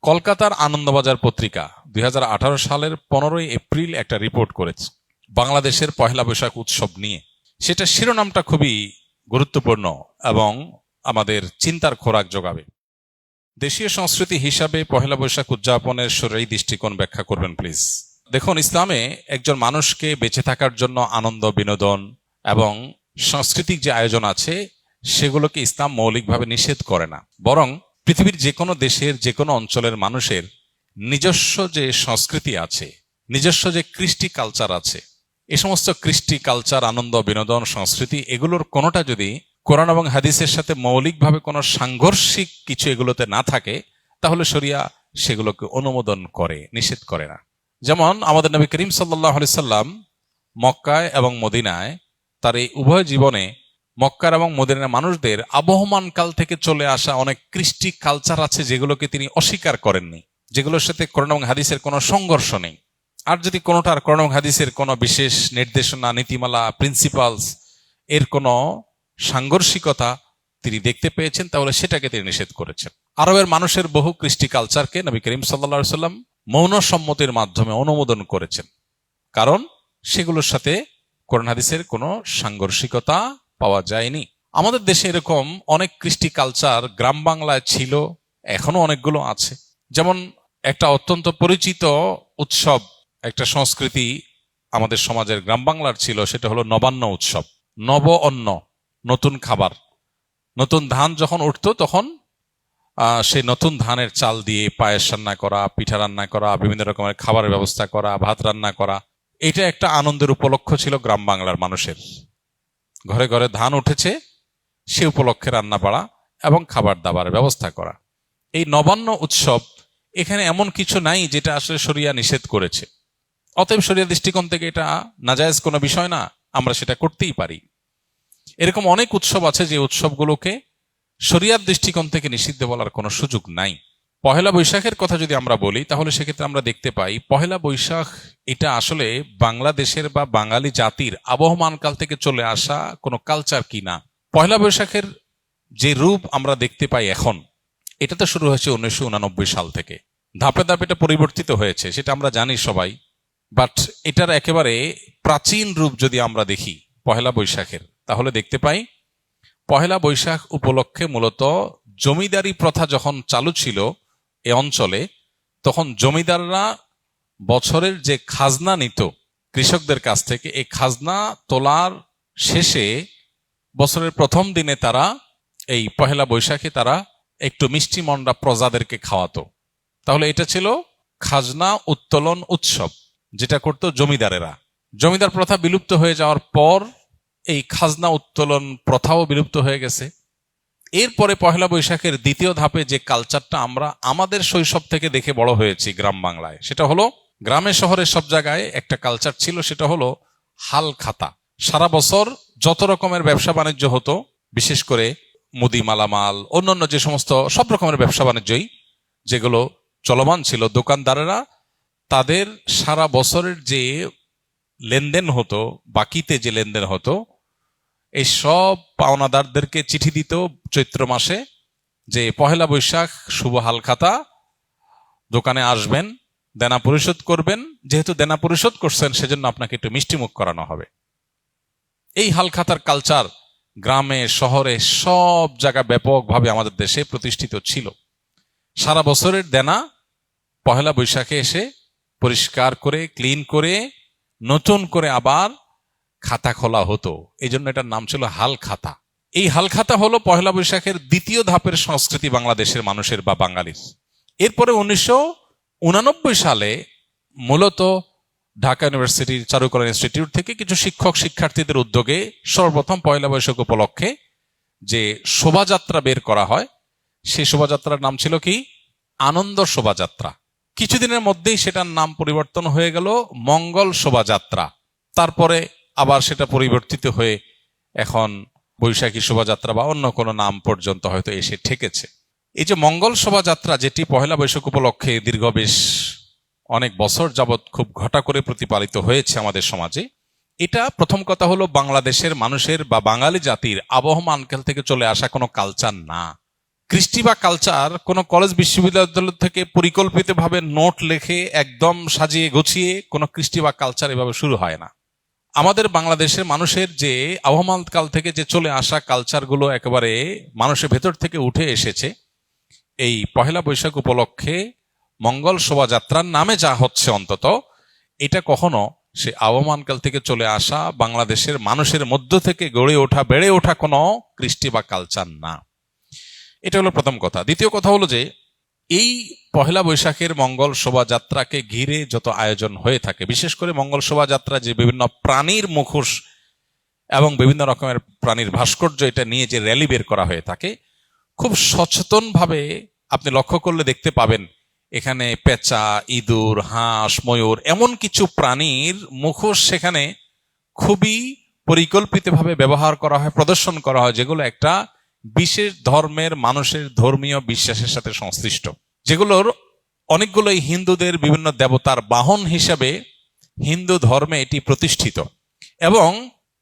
কলকাতার আনন্দবাজার পত্রিকা 2018 সালের 15 এপ্রিল একটা রিপোর্ট করেছে বাংলাদেশের পহেলা বৈশাখ উৎসব নিয়ে। সেটা শিরোনামটা খুবই গুরুত্বপূর্ণ এবং আমাদের চিন্তার খোরাক যোগাবে। দেশীয় সংস্কৃতি হিসাবে পহেলা বৈশাখ উদযাপনের শরীয়ী দৃষ্টিকোণ ব্যাখ্যা করবেন প্লিজ। দেখুন, ইসলামে একজন মানুষকে বেঁচে থাকার জন্য আনন্দ, বিনোদন এবং সাংস্কৃতিক যে আয়োজন আছে সেগুলোকে ইসলাম মৌলিকভাবে নিষেধ করে না, বরং পৃথিবীর যে কোনো দেশের যে কোনো অঞ্চলের মানুষের নিজস্ব যে সংস্কৃতি আছে, নিজস্ব যে কৃষ্টি কালচার আছে, এই সমস্ত কৃষ্টি কালচার, আনন্দ, বিনোদন, সংস্কৃতি এগুলোর কোনোটা যদি কোরআন এবং হাদিসের সাথে মৌলিকভাবে কোনো সাংঘর্ষিক কিছু এগুলোতে না থাকে, তাহলে শরিয়া সেগুলোকে অনুমোদন করে, নিষেধ করে না। যেমন আমাদের নবী করিম সাল্লাল্লাহু আলাইহি সাল্লাম মক্কায় এবং মদিনায় তার এই উভয় জীবনে মক্কার এবং মদিনার মানুষদের আবহমান কাল থেকে চলে আসা অনেক কৃষ্টি কালচার আছে যেগুলোকে তিনি অস্বীকার করেননি, যেগুলোর সাথে কোরআন এবং হাদিসের কোনো সংঘর্ষ নেই। আর যদি কোনোটার কোরআন এবং হাদিসের কোনো বিশেষ নির্দেশনা, নীতিমালা, প্রিন্সিপালস এর কোনো সাংঘর্ষিকতা তিনি দেখতে পেয়েছেন, তাহলে সেটাকে তিনি নিষেধ করেছেন। আরবের মানুষের বহু কৃষ্টি কালচারকে নবী করিম সাল্লাল্লাহু আলাইহি সাল্লাম মৌন সম্মতির মাধ্যমে অনুমোদন করেছেন, কারণ সেগুলোর সাথে কোরআন হাদিসের কোনো সাংঘর্ষিকতা পাওয়া যায়নি। আমাদের দেশে এরকম অনেক কৃষ্টি কালচার গ্রাম বাংলায় ছিল, এখনো অনেকগুলো আছে। যেমন একটা অত্যন্ত পরিচিত উৎসব, একটা সংস্কৃতি আমাদের সমাজের গ্রাম বাংলার ছিল, সেটা হলো নবান্ন উৎসব। নব অন্ন, নতুন খাবার, নতুন ধান যখন উঠতো তখন সেই নতুন ধানের চাল দিয়ে পায়েস রান্না করা, পিঠা রান্না করা, বিভিন্ন রকমের খাবারের ব্যবস্থা করা, ভাত রান্না করা, এটা একটা আনন্দের উপলক্ষ ছিল গ্রাম বাংলার মানুষের। ঘরে ঘরে ধান উঠেছে, সে উপলক্ষে রান্না বাড়া এবং খাবার দাবারের ব্যবস্থা করা। এই নবান্ন উৎসব এখানে এমন কিছু নাই যেটা আসলে শরিয়া নিষেধ করেছে, অতএব শরিয়া দৃষ্টিকোণ থেকে এটা নাজায়েজ কোনো বিষয় না, আমরা সেটা করতেই পারি। এরকম অনেক উৎসব আছে যে উৎসবগুলোকে শরিয়ার দৃষ্টিকোণ থেকে নিষিদ্ধ বলার কোনো সুযোগ নাই। পহেলা বৈশাখের কথা যদি আমরা বলি, তাহলে সেক্ষেত্রে আমরা দেখতে পাই পহেলা বৈশাখ এটা আসলে বাংলাদেশের বা বাঙালি জাতির আবহমানকাল থেকে চলে আসা কোনো কালচার কি না। পহেলা বৈশাখের যে রূপ আমরা দেখতে পাই এখন, এটা তো শুরু হয়েছে 1989 সাল থেকে। ধাপে ধাপে এটা পরিবর্তিত হয়েছে, সেটা আমরা জানি সবাই। বাট এটার একেবারে প্রাচীন রূপ যদি আমরা দেখি পহেলা বৈশাখের, তাহলে দেখতে পাই পহেলা বৈশাখ উপলক্ষে মূলত জমিদারি প্রথা যখন চালু ছিল এ অঞ্চলে, তখন জমিদাররা বছরের যে খাজনা নিত কৃষকদের কাছ থেকে, এই খাজনা তোলার শেষে বছরের প্রথম দিনে তারা এই পহেলা বৈশাখে তারা একটু মিষ্টি মন্ডা প্রজাদেরকে খাওয়াতো। তাহলে এটা ছিল খাজনা উত্তোলন উৎসব, যেটা করতো জমিদারেরা। জমিদার প্রথা বিলুপ্ত হয়ে যাওয়ার পর এই খাজনা উত্তোলন প্রথাও বিলুপ্ত হয়ে গেছে। এরপরে পহেলা বৈশাখের দ্বিতীয় ধাপে যে কালচারটা আমরা আমাদের শৈশব থেকে দেখে বড় হয়েছি গ্রাম বাংলায়, সেটা হলো গ্রামে শহরে সব জায়গায় একটা কালচার ছিল, সেটা হলো হাল খাতা। সারা বছর যত রকমের ব্যবসা বাণিজ্য হতো, বিশেষ করে মুদি মালামাল, অন্যান্য যে সমস্ত সব রকমের ব্যবসা বাণিজ্যই যেগুলো চলমান ছিল, দোকানদারেরা তাদের সারা বছরের যে লেনদেন হতো, বাকিতে যে লেনদেন হতো, এই সব পাওনাদারদেরকে চিঠি দিত চৈত্র মাসে যে পহেলা বৈশাখ শুভ হাল খাতা, দোকানে আসবেন, দেনা পরিশোধ করবেন, যেহেতু দেনা পরিশোধ করছেন সেজন্য আপনাকে একটু মিষ্টিমুখ করানো হবে। এই হাল খাতার কালচার গ্রামে শহরে সব জায়গায় ব্যাপকভাবে আমাদের দেশে প্রতিষ্ঠিত ছিল। সারা বছরের দেনা পহেলা বৈশাখে এসে পরিষ্কার করে, ক্লিন করে, নতুন করে আবার খাতা খোলা হতো। এই জন্য এটার নাম ছিল হাল খাতা। এই হাল খাতা হলো পহেলা বৈশাখের দ্বিতীয় ধাপের সংস্কৃতি বাংলাদেশের মানুষের বা বাঙালির। এরপরে 1989 সালে মূলত ঢাকা ইউনিভার্সিটির চারুকলা ইনস্টিটিউট থেকে কিছু শিক্ষক শিক্ষার্থীদের উদ্যোগে সর্বপ্রথম পহেলা বৈশাখ উপলক্ষে যে শোভাযাত্রা বের করা হয়, সেই শোভাযাত্রার নাম ছিল কি? আনন্দ শোভাযাত্রা। কিছুদিনের মধ্যেই সেটার নাম পরিবর্তন হয়ে গেল মঙ্গল শোভাযাত্রা। তারপরে আবার সেটা পরিবর্তিত হয়ে এখন বৈশাখী শোভাযাত্রা বা অন্য কোনো নাম পর্যন্ত হয়তো এসে ঠেকেছে। এই যে মঙ্গল শোভাযাত্রা, যেটি পহেলা বৈশাখ উপলক্ষে দীর্ঘ বেশ অনেক বছর যাবৎ খুব ঘটা করে প্রতিপালিত হয়েছে আমাদের সমাজে, এটা প্রথম কথা হলো বাংলাদেশের মানুষের বা বাঙালি জাতির আবহমানকাল থেকে চলে আসা কোনো কালচার না। কৃষ্টি বা কালচার কোনো কলেজ বিশ্ববিদ্যালয় থেকে পরিকল্পিতভাবে নোট লিখে একদম সাজিয়ে গুছিয়ে কোনো কৃষ্টি বা কালচার এভাবে শুরু হয় না। আমাদের বাংলাদেশের মানুষের যে আবহমান কাল থেকে যে চলে আসা কালচারগুলো একেবারে মানুষের ভেতর থেকে উঠে এসেছে, এই পহেলা বৈশাখ উপলক্ষে মঙ্গল শোভাযাত্রার নামে যা হচ্ছে, অন্তত এটা কখনো সে আবহমান কাল থেকে চলে আসা বাংলাদেশের মানুষের মধ্য থেকে গড়ে ওঠা বেড়ে ওঠা কোনো কৃষ্টি বা কালচার না। এটা হলো প্রথম কথা। দ্বিতীয় কথা হলো যে এই পহেলা বৈশাখের মঙ্গল শোভাযাত্রাকে ঘিরে যত আয়োজন হয়ে থাকে, বিশেষ করে মঙ্গল শোভাযাত্রা যে বিভিন্ন প্রাণীর মুখোশ এবং বিভিন্ন রকমের প্রাণীর ভাস্কর্য এটা নিয়ে যে র্যালি বের করা হয়ে থাকে, খুব সচেতনভাবে আপনি লক্ষ্য করলে দেখতে পাবেন এখানে পেঁচা, ইঁদুর, হাঁস, ময়ূর এমন কিছু প্রাণীর মুখোশ সেখানে খুবই পরিকল্পিতভাবে ব্যবহার করা হয়, প্রদর্শন করা হয়, যেগুলো একটা বিশেষ ধর্মের মানুষের ধর্মীয় বিশ্বাসের সাথে সংশ্লিষ্ট, যেগুলোর অনেকগুলোই হিন্দুদের বিভিন্ন দেবতার বাহন হিসেবে হিন্দু ধর্মে এটি প্রতিষ্ঠিত। এবং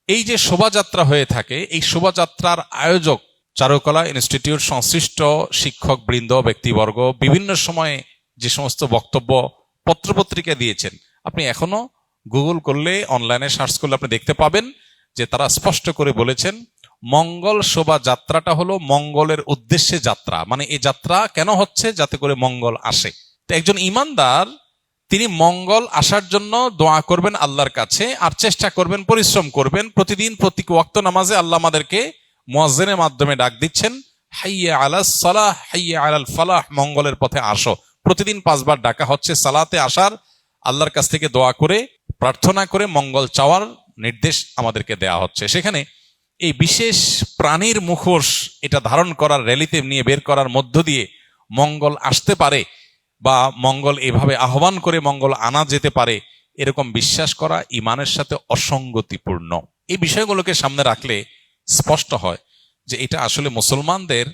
এই যে শোভাযাত্রা হয়ে থাকে, এই শোভাযাত্রার আয়োজক চারুকলা ইনস্টিটিউট সংশ্লিষ্ট শিক্ষক বৃন্দ, ব্যক্তিবর্গ বিভিন্ন সময়ে যে সমস্ত বক্তব্য পত্রপত্রিকা দিয়েছেন, আপনি এখনো গুগল করলে, অনলাইনে সার্চ করলে আপনি দেখতে পাবেন যে তারা স্পষ্ট করে বলেছেন মঙ্গল শোভাযাত্রাটা হলো মঙ্গলের উদ্দেশ্যে যাত্রা। মানে এই যাত্রা কেন হচ্ছে? যাতে করে মঙ্গল আসে। তো একজন ইমানদার তিনি মঙ্গল আসার জন্য দোয়া করবেন আল্লাহর কাছে, আর চেষ্টা করবেন, পরিশ্রম করবেন। প্রতিদিন প্রতি ওয়াক্ত নামাজে আল্লাহ আমাদেরকে মুয়াজ্জিনের মাধ্যমে ডাক দিচ্ছেন, হাইয়া আলাস সালাহ, হাইয়া আলাল ফালাহ, মঙ্গলের পথে আসো। প্রতিদিন 5 বার ডাকা হচ্ছে সালাতে আসার, আল্লাহর কাছ থেকে দোয়া করে প্রার্থনা করে মঙ্গল চাওয়ার নির্দেশ আমাদেরকে দেয়া হচ্ছে। সেখানে এই বিশেষ প্রাণীর মুখোশ এটা ধারণ করার, র্যালিতে নিয়ে বের করার মধ্য দিয়ে মঙ্গল আসতে পারে বা মঙ্গল এভাবে আহ্বান করে মঙ্গল আনা যেতে পারে, এরকম বিশ্বাস করা ইমানের সাথে অসঙ্গতিপূর্ণ। এই বিষয়গুলোকে সামনে রাখলে স্পষ্ট হয় যে এটা আসলে মুসলমানদের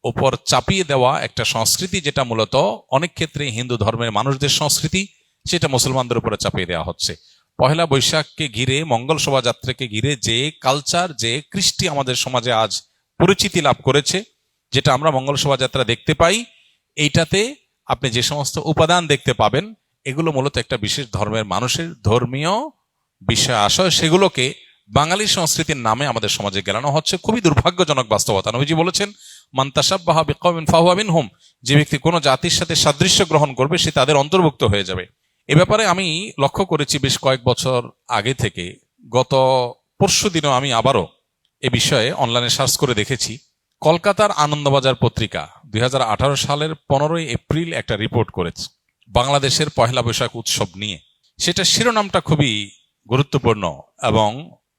উপর চাপিয়ে দেওয়া একটা সংস্কৃতি, যেটা মূলত অনেক ক্ষেত্রে হিন্দু ধর্মের মানুষদের সংস্কৃতি, সেটা মুসলমানদের উপরে চাপিয়ে দেওয়া হচ্ছে। পহেলা বৈশাখকে ঘিরে, মঙ্গল শোভাযাত্রাকে ঘিরে যে কালচার, যে কৃষ্টি আমাদের সমাজে আজ পরিচিতি লাভ করেছে, যেটা আমরা মঙ্গল শোভাযাত্রা দেখতে পাই, এইটাতে আপনি যে সমস্ত উপাদান দেখতে পাবেন, এগুলো মূলত একটা বিশেষ ধর্মের মানুষের ধর্মীয় বিষয় আশয়, সেগুলোকে বাঙালি সংস্কৃতির নামে আমাদের সমাজে গেলানো হচ্ছে। খুবই দুর্ভাগ্যজনক বাস্তবতা। নবীজি বলেছেন, মান তাশাব্বাহা বিকওমিন ফাহুয়া মিনহুম, যে ব্যক্তি কোনো জাতির সাথে সাদৃশ্য গ্রহণ করবে সে তাদের অন্তর্ভুক্ত হয়ে যাবে। এ ব্যাপারে আমি লক্ষ্য করেছি বেশ কয়েক বছর আগে থেকে। গত পরশু দিনও আমি আবারও এ বিষয়ে অনলাইনে সার্চ করে দেখেছি। কলকাতার আনন্দবাজার পত্রিকা 2018 সালের 15 এপ্রিল একটা রিপোর্ট করেছে বাংলাদেশের পহেলা বৈশাখ উৎসব নিয়ে। সেটা শিরোনামটা খুবই গুরুত্বপূর্ণ এবং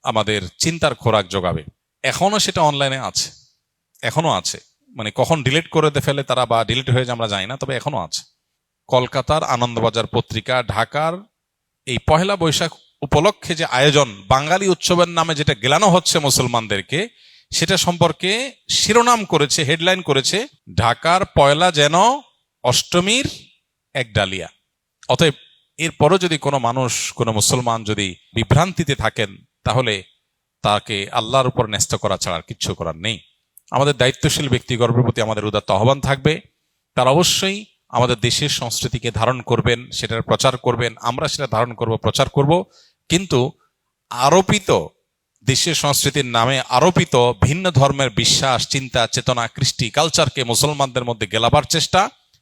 আমাদের চিন্তার খোরাক যোগাবে। এখনো সেটা অনলাইনে আছে, এখনো আছে। মানে কখন ডিলিট করে ফেলে তারা বা ডিলিট হয়ে যায় আমরা জানি না, তবে এখনো আছে। কলকাতার আনন্দবাজার পত্রিকা ঢাকার এই পহেলা বৈশাখ উপলক্ষে যে আয়োজন, বাঙালি উৎসবের নামে যেটা গেলানো হচ্ছে মুসলমানদেরকে, সেটা সম্পর্কে শিরোনাম করেছে, হেডলাইন করেছে, ঢাকার পয়লা যেন অষ্টমীর এক ডালিয়া। অতএব এরপরও যদি কোনো মানুষ, কোনো মুসলমান যদি বিভ্রান্তিতে থাকেন, তাহলে তাকে আল্লাহর উপর ন্যস্ত করা ছাড়া আর কিচ্ছু করার নেই। আমাদের দায়িত্বশীল ব্যক্তিগণের প্রতি আমাদের উদাত্ত আহ্বান থাকবে, তারা অবশ্যই আমাদের দেশের সংস্কৃতিকে ধারণ করবেন, সেটার প্রচার করবেন, আমরা সেটা ধারণ করব, প্রচার করব। কিন্তু আরোপিত দেশের সংস্কৃতির নামে আরোপিত ভিন্ন ধর্মের বিশ্বাস, চিন্তা, চেতনা, কৃষ্টি, কালচারকে মুসলমানদের মধ্যে গেলাবার চেষ্টা,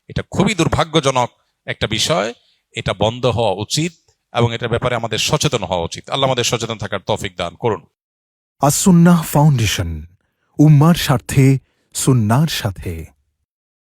এটা খুবই দুর্ভাগ্যজনক একটা বিষয়। এটা বন্ধ হওয়া উচিত এবং এটার ব্যাপারে আমাদের সচেতন হওয়া উচিত। আল্লাহ আমাদের সচেতন থাকার তৌফিক দান করুন। আস-সুন্নাহ ফাউন্ডেশন, উম্মার স্বার্থে, সুন্নাহর সাথে।